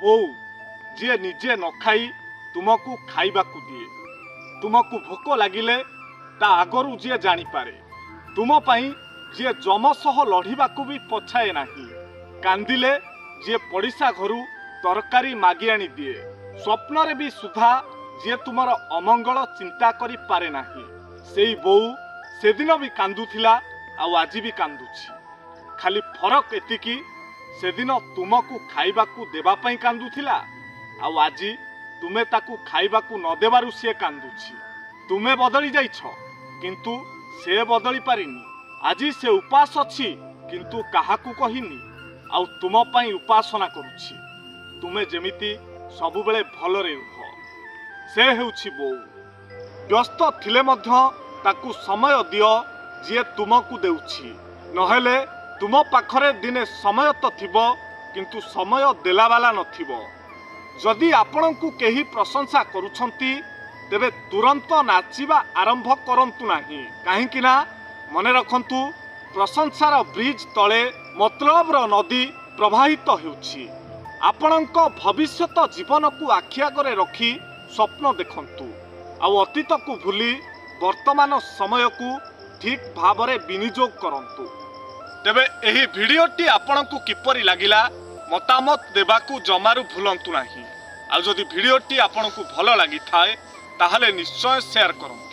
बोऊ जी निजे न खाई तुमको खाइबाकू दिए तुमको भोक लगिले ता आगरू जी जानीपारे तुम पाई जी जम सह लढ़िबाकू भी पछाए नाही कांदिले जी पड़िशा घरू तरकारी मागी आनी दिए स्वप्न रे भी सुधा जी तुमर अमंगल चिंता करी पारे नाही सेई बोऊ सेदिन भी कांदुथिला आउ आज भी कांदुछि खाली फरक एतिकी सेदिन तुमको खाइबाकू देबा पई कांदुथिला आउ आज तुमे ताकू खाइबाकू न देबारु से कांदुछि तुमे बदली जाइछ किंतु से बदली पारिनी आज से उपास अछि किंतु काहाकू कहिनी आउ तुम पई उपासना करूछि तुमे जेमिति सबु बेले भलरे रुह से हेउछि बोऊ व्यस्त थिले मध्य ताकू समय दियो जे तुमको देउछि नहेले तुम पाखरे दिने समय तो थिबो किंतु समय देला वाला नथिबो जदि आपणकू केही प्रशंसा करूछंती तेबे तुरंत नाचिबा आरंभ करंतु नाही काहेकि ना मने रखंतु प्रशंसार ब्रिज तले मतलबर नदी प्रवाहित हेउछि आपणक भविष्यत जीवन को आखि आगरे रखी स्वप्न देखंतु आ अतीत को भूली वर्तमान समय को ठीक भावरे विनियोग करंतु तेबे एही भिडियोटी आपणकू किपरि लागिला मतामत देबाकू जमारू भूलंतु नाही आ जदि भिडियोटी आपणकू भल लागि थाए ताहले निश्चय शेयर करंतु।